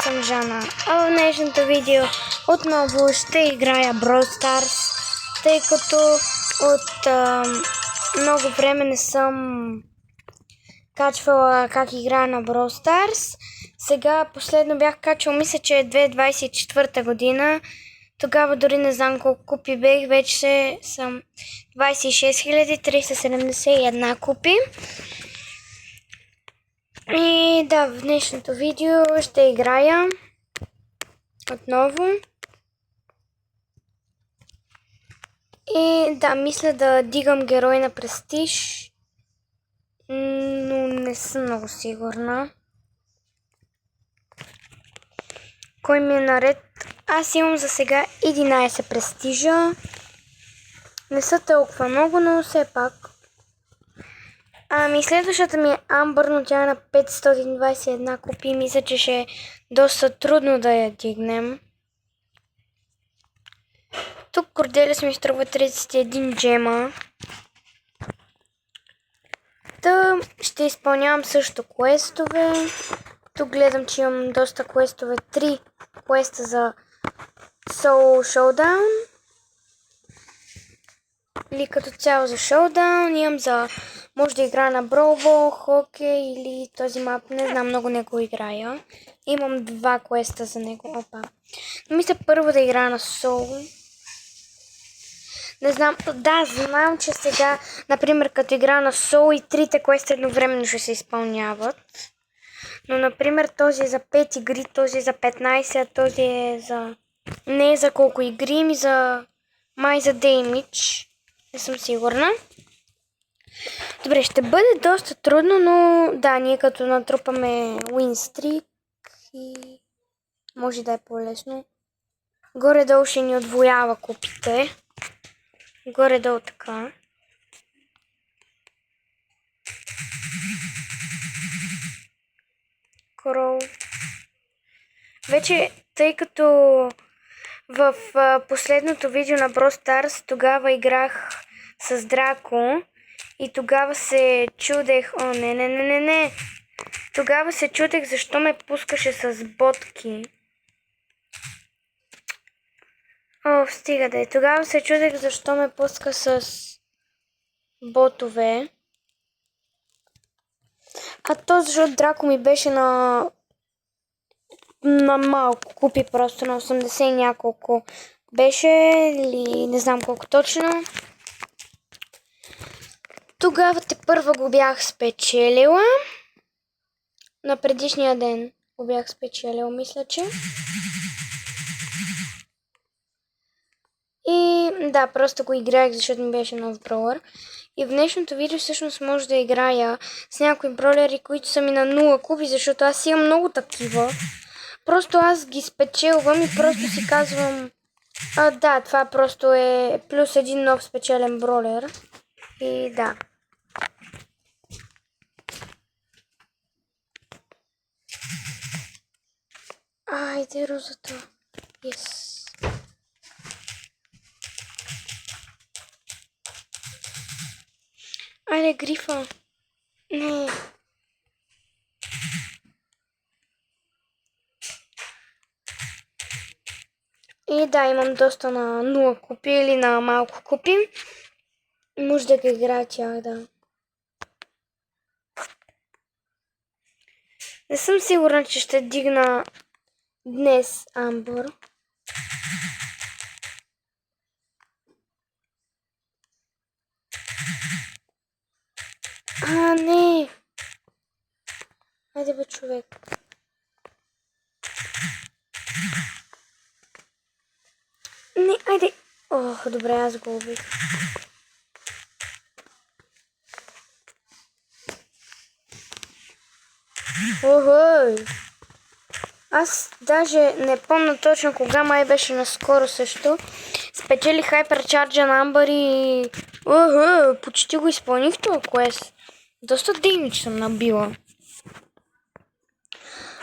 съм Жана, а в днешното видео отново ще играя Brawl Stars, тъй като от много време не съм качвала как играя на Brawl Stars. Сега последно бях качвал, мисля, че е 2024 година. Тогава дори не знам колко купи бех, вече съм 26 371 купи. И да, в днешното видео ще играя отново. И да, мисля да дигам герой на престиж, но не съм много сигурна кой ми е наред. Аз имам за сега 11 престижа. Не са толкова много, но все пак. Ами следващата ми е Амбър, но тя е на 521 купи. Мисля, че ще е доста трудно да я дигнем. Тук Корделиус ми струва 31 джема. Та ще изпълнявам също квестове. Тук гледам, че имам доста квестове. 3 квеста за Soul Showdown. Или като цяло за Showdown. Имам за... Може да играя на Brawl Ball, хокей или този мап. Не знам, много не го играя. Имам 2 квеста за него. Опа. Но мисля първо да играя на Soul. Не знам. Да, знам, че сега, например, като играя на Soul и 3 квеста едновременно ще се изпълняват. Но, например, този е за 5 игри, този е за 15, а този е за... Не е за колко игри, ми за... Май за damage. Не съм сигурна. Добре, ще бъде доста трудно, но да, ние като натрупаме win streak и може да е по-лесно. Горе-долу ще ни отвоява купите. Горе-долу така. Кроу. Вече, тъй като в последното видео на Brawl Stars тогава играх с Драко и тогава се чудех... О, не. Тогава се чудех защо ме пускаше с ботки. О, стига да е. Тогава се чудех защо ме пуска с ботове. А то защото Драко ми беше на малко купи, просто на 80 няколко беше, или не знам колко точно. Тогава тепърва го бях спечелила. На предишния ден го бях спечелила, мисля, че. И да, просто го играех, защото ми беше нов бrawler. И в днешното видео всъщност може да играя с някои бrawlери, които са ми на 0 купи, защото аз имам много такива. Просто аз ги спечелвам и просто си казвам... да, това просто е плюс един нов спечелен бrawler. И да. Айде, розата. Yes. Айде, грифа. Не. И да, имам доста на 0 купи или на малко купи. Може да ги играя тях, да. Не съм сигурна, че ще дигна днес Амбър. Не! Айде бе, човек. Не, айде. Ох, добре, аз го убих. Охой! Аз даже не помня точно кога, май беше наскоро също. Спечели хайперчарджа на Амбър и... почти го изпълних това квест. Доста деймидж съм набила.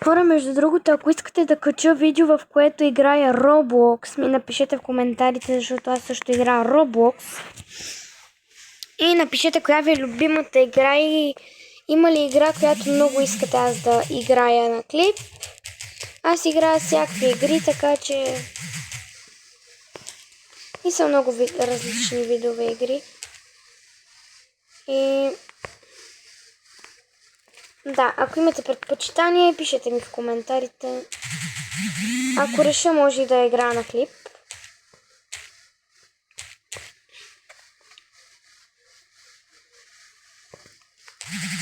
Хора, между другото, ако искате да кача видео, в което играя Roblox, ми напишете в коментарите, защото аз също играя Roblox. И напишете коя ви е любимата игра и има ли игра, която много искате аз да играя на клип. Аз играя всякакви игри, така че... И са много различни видове игри. И... Да, ако имате предпочитание, пишете ми в коментарите. Ако реша, може и да играя на клип.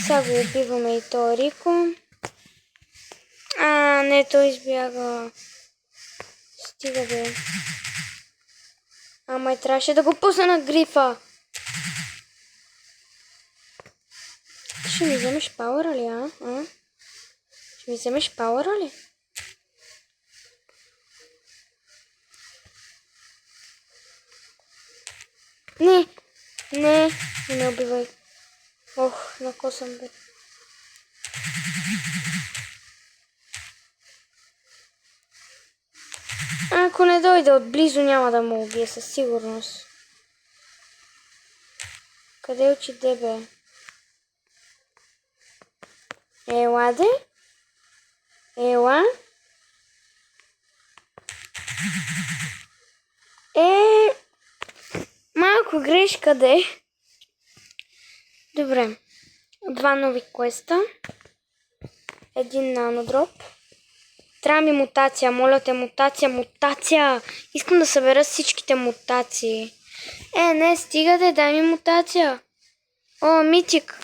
Сега го убиваме и то Рико. Не, той избяга. Стига бе. Май трябваше да го пусна на грифа. Ще ми вземеш пауъра ли, а? Ще ми вземеш пауъра ли? Не ме убивай. Ох, на ко съм бе. Ако не дойде отблизо, няма да му убие със сигурност. Къде отиде бе? Ела де? Ела? Малко грешка де. Добре. 2 нови квеста. 1 нанодроп. Трябва ми мутация, моля те, мутация! Искам да събера всичките мутации. Не, стигате, дай ми мутация. О, митик.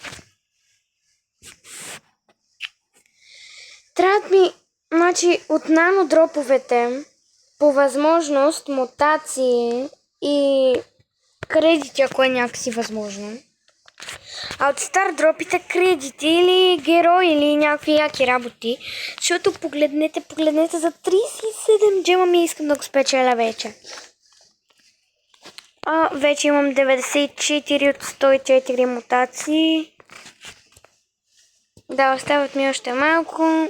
Трябват ми, значи, от нанодроповете, по възможност, мутации и кредити, ако е някакси възможно. А от стар дропите кредити или герои или някакви яки работи. Защото погледнете за 37 джема ми искам да го спечеля вече. Вече имам 94 от 104 мутации. Да, остават ми още малко.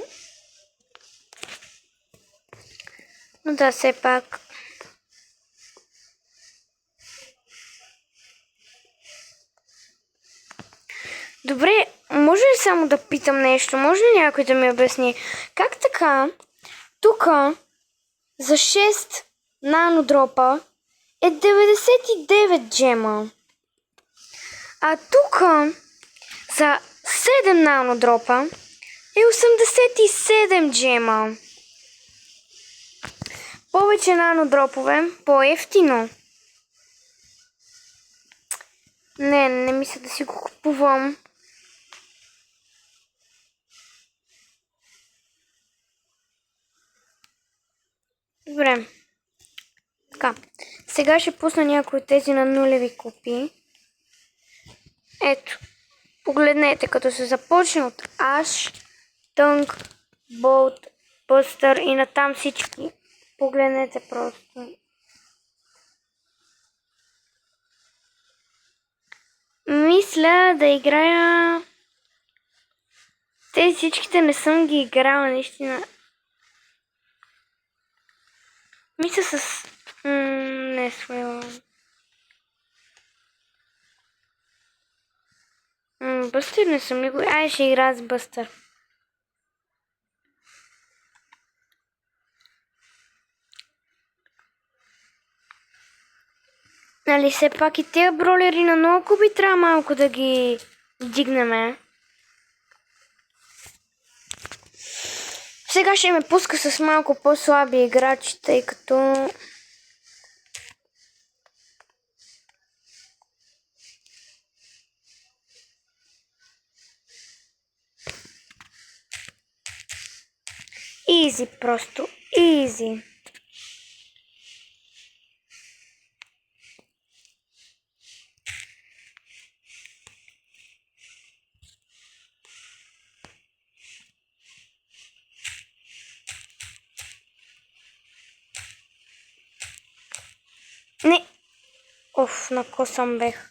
Но да, все пак. Добре, може ли само да питам нещо? Може ли някой да ми обясни? Как така? Тук за 6 нанодропа е 99 джема. А тук за 7 нанодропа е 87 джема. Повече нанодропове, по-ефтино. Не мисля да си го купувам. Добре. Така. Сега ще пусна някои от тези на нулеви копии. Ето. Погледнете, като се започне от Ash, Tongue, Bolt, Buster и натам всички. Погледнете просто. Мисля да играя... Тези всичките не съм ги играла, наистина. Мисля с... Не смела. Бъстър не съм ли го... Ще игра с Бъстър. Нали все пак и тези бролери на много куби трябва малко да ги дигнем. Сега ще ме пуска с малко по-слаби играчи, тъй като... Изи просто, изи. Не. На ко съм бех.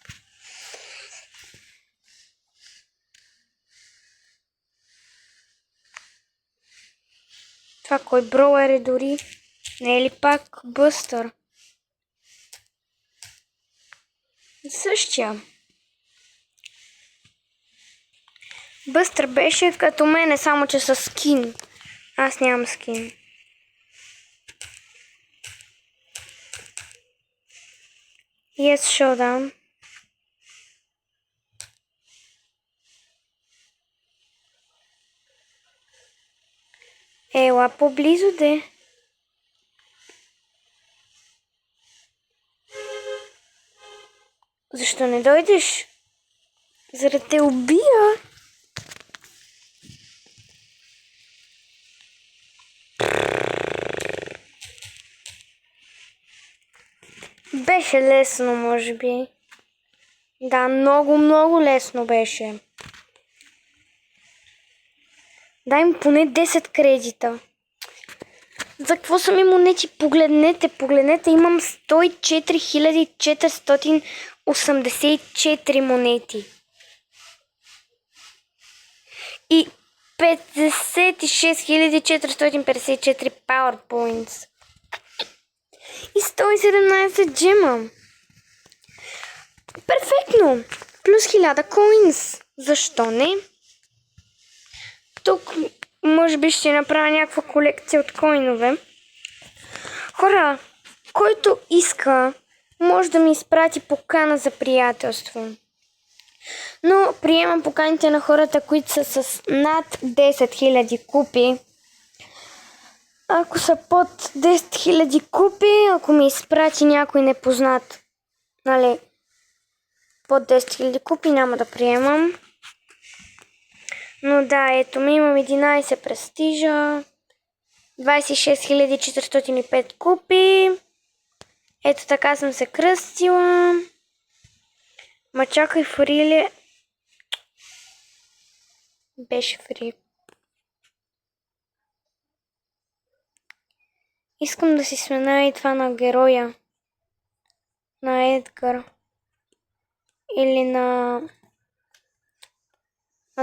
Това кой броуер е дори? Не е ли пак Бъстър? Същия. Бъстър беше като мене, само че с скин. Аз нямам скин. Yes, Showdown. Ела поблизо де. Защо не дойдеш? За да те убия. Беше лесно, може би. Да, много, много лесно беше. Дай ми поне 10 кредита. За какво са ми монети? Погледнете, имам 104 484 монети. И 56 454 PowerPoints. И 117 джема. Перфектно! Плюс 1000 коинс. Защо не? Тук може би ще направя някаква колекция от коинове. Хора, който иска, може да ми изпрати покана за приятелство. Но приемам поканите на хората, които са с над 10 000 купи. Ако са под 10 000 купи, ако ми изпрати някой непознат, нали, под 10 000 купи, няма да приемам. Но да, ето ми имам 11 престижа, 26 405 купи. Ето така съм се кръстила. Ма чакай, фри ли? Беше фри. Искам да си смена и това на героя. На Едгар. Или на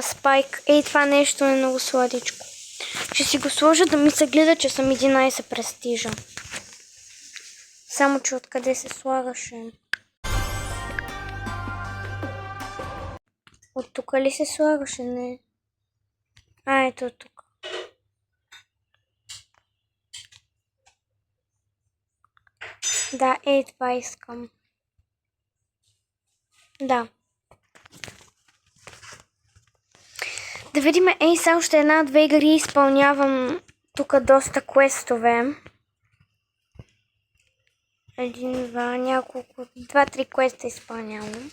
Спайк. Ей, това нещо е много сладичко. Ще си го сложа да ми се гледа, че съм 11 престижа. Само че откъде се слагаше? От тук ли се слагаше? Не. Ето тук. Да, това искам. Да. Да видим, само още една-две игри изпълнявам тук доста квестове. Няколко, 2-3 квеста изпълнявам.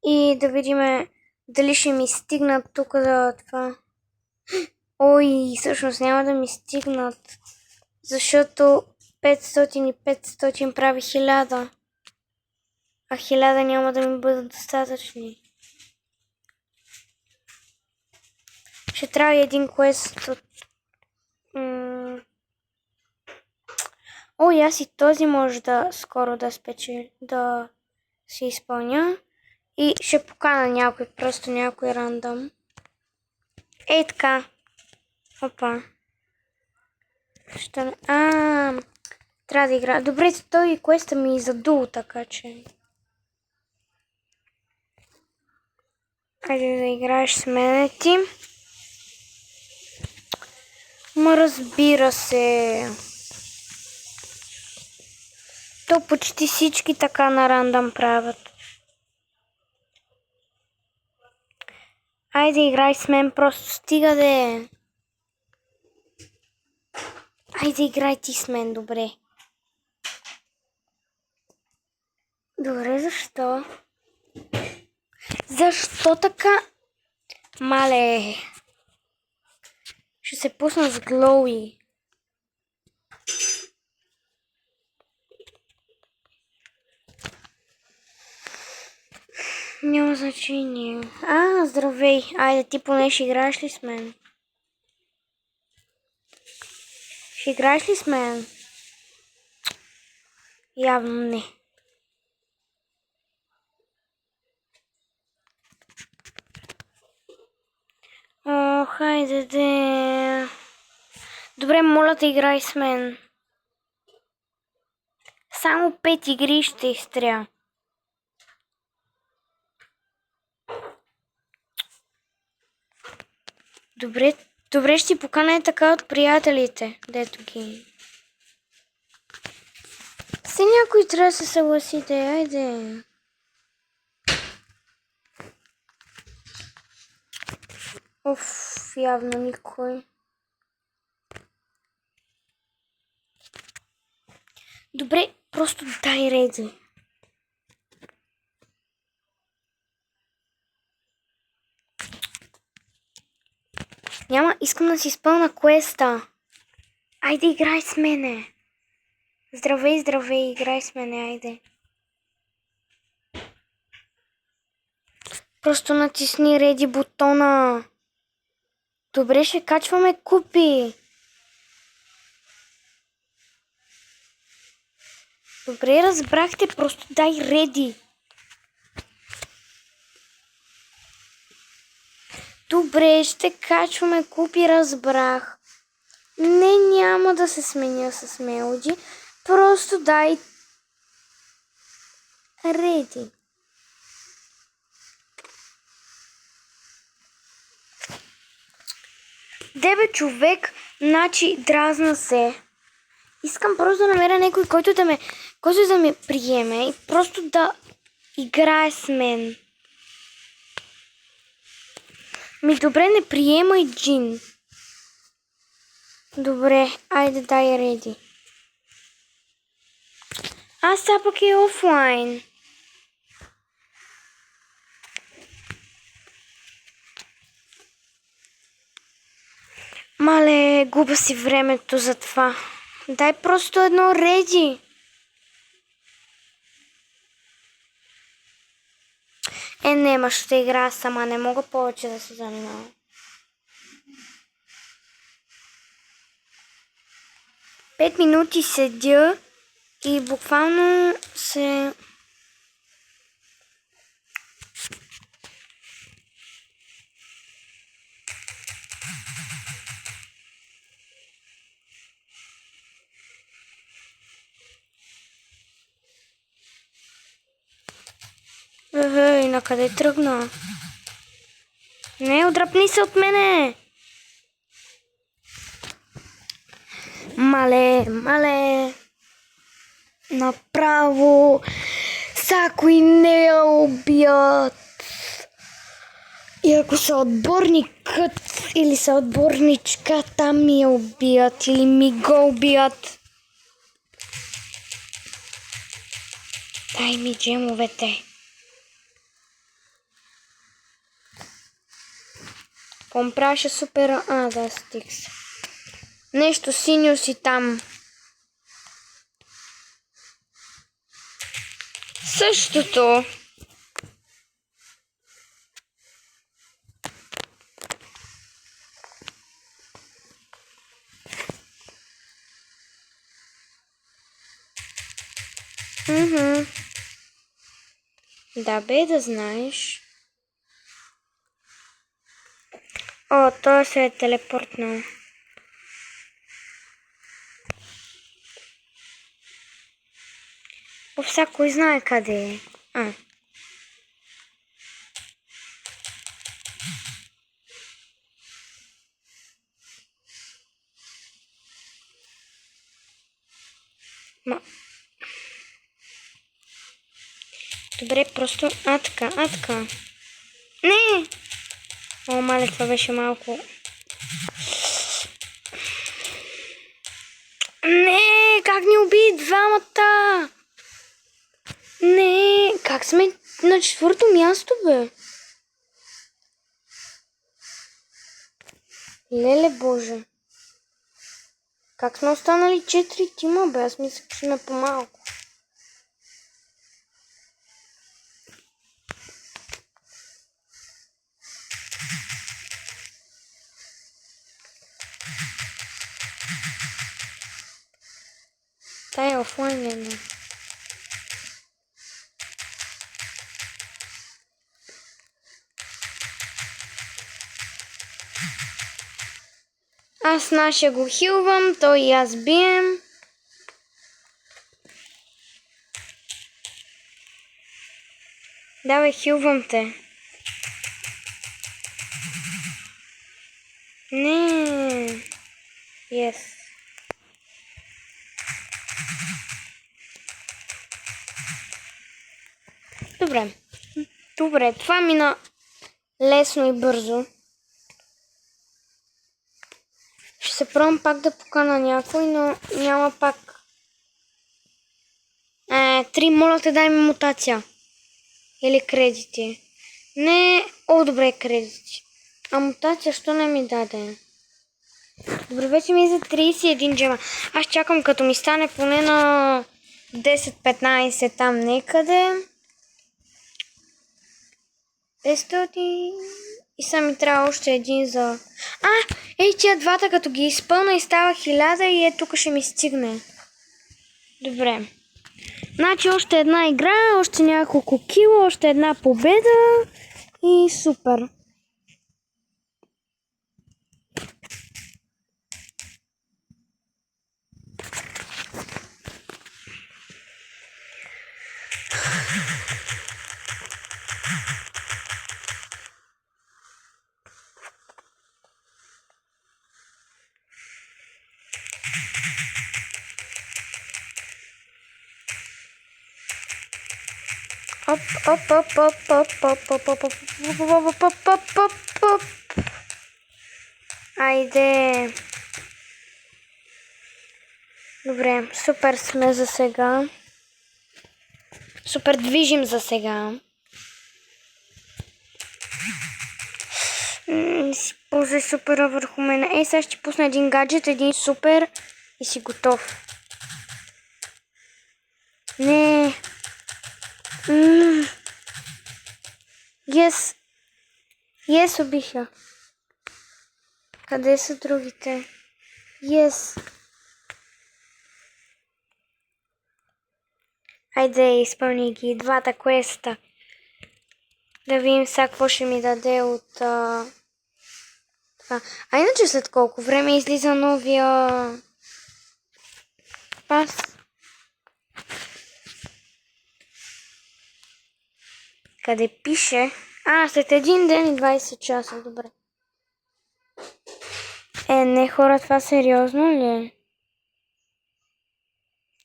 И да видим дали ще ми стигнат тук за това. Ой, всъщност няма да ми стигнат, защото 500 и 500 прави 1000. А 1000 няма да ми бъдат достатъчни. Ще трябва един квест от... Ой, аз и този може да скоро да спечеля, да се изпълня. И ще покана някой, просто някой рандъм. Ей така. Опа. Трябва да игра. Добре, той квеста ми задул, така че... Хайде да играеш с мене ти. Ма разбира се. То почти всички така на рандъм правят. Айде играй с мен, просто стига де. Айде играй ти с мен, добре. Добре, защо? Защо така? Мале. Ще се пусна с Глоуи. Няма значение. Здравей. Айде, ти поне ще играеш ли с мен? Ще играеш ли с мен? Явно не. Хайде де. Добре, моля те, играй с мен. Само 5 игри ще изтря. Добре, ще ти покана така от приятелите, дето ги. Все някой трябва да се съгласите, айде. Оф, явно никой. Добре, просто дай реди. Няма, искам да си изпълна квеста. Айде, играй с мене. Здравей, здравей, играй с мене, айде. Просто натисни реди бутона. Добре, ще качваме купи. Добре, разбрахте, просто дай реди. Добре, ще качваме купи, разбрах. Не, няма да се сменя с Мелоди. Просто дай реди. Дебе, човек, значи дразна се. Искам просто да намеря някой, който да ме приеме и просто да играе с мен. Ми добре, не приемай Джин. Добре, айде дай реди. Сега пък е офлайн. Мале, губа си времето за това. Дай просто едно реди. Не, ще играя сама, не мога повече да се занимавам. Пет минути седя и буквално се... Ей, накъде тръгна? Не, отдръпни се от мене! Мале! Направо! Ако и не я убият! И ако са отборникът или са отборничка, там ми я убият или ми го убият. Дай ми джемовете. Компраше супер... да, стикс. Нещо синьо си там. Същото. Да бе, да знаеш. Той се е телепортнал. Кой знае къде е. Добре, просто така. Не! Мале, това беше малко... Не, как ни уби двамата? Не, как сме на четвърто място, бе? Леле Боже. Как сме останали 4 тима, бе? Аз мисля, че сме по-малко. Тая офлайн е. Аз наша го хилвам, той и аз бием. Давай, хилвам те. Не. Yes. Добре, това мина лесно и бързо. Ще се пробвам пак да покана някой, но няма пак. 3, моля те, дай ми мутация. Или кредити. Не, добре, кредити. А мутация, що не ми даде? Добре, вече ми е за 31 джема. Аз чакам като ми стане поне на 10-15 там некъде. 500. И са ми трябва още един за... тия двата като ги изпълна и става 1000 и тук ще ми стигне. Добре. Значи още една игра, още няколко кила, още една победа и супер. Айде. Добре, супер сме за сега. Супер движим за сега. Си ползвай супера върху мене. Сега ще пусна един гаджет, един супер и си готов. Не. Yes, убиха. Къде са другите? Yes. Айде, изпълни ги двата квеста. Да видим сега какво ще ми даде от това. А иначе след колко време излиза новия пас? Къде пише? След 1 ден и 20 часа, добре. Не хора, това сериозно ли е?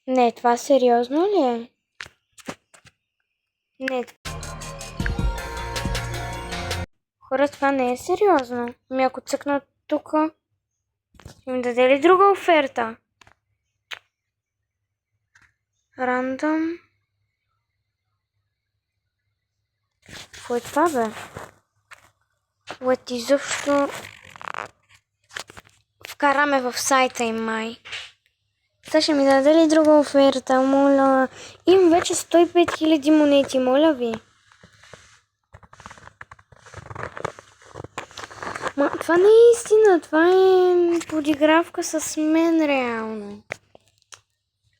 Не, това сериозно ли е? Не. Хора, това не е сериозно. Ако цъкна тук, ще ми даде ли друга оферта? Рандъм. Какво е това, бе? Изобщо вкараме в сайта им май. Сега ще ми даде ли друга оферта, моля? Имам вече 105 000 монети, моля ви. Това не е истина, това е подигравка с мен реално.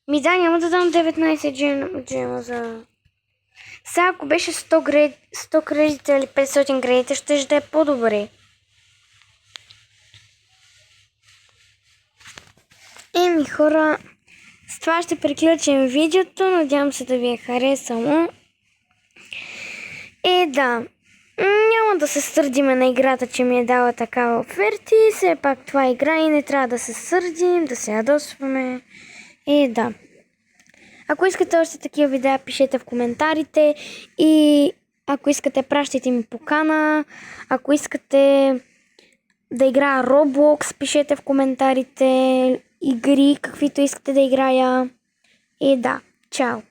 Няма да дам 19 джема за... Сега ако беше 100 кредита или 500 кредита, ще да е по-добре. Хора, с това ще приключим видеото. Надявам се да ви е харесало. Да, няма да се сърдиме на играта, че ми е дала такава оферти. Все пак това е игра и не трябва да се сърдим, да се ядосваме. Да. Ако искате още такива видеа, пишете в коментарите. И ако искате, пращайте ми покана. Ако искате да играя Roblox, пишете в коментарите. Игри, каквито искате да играя. Да, чао!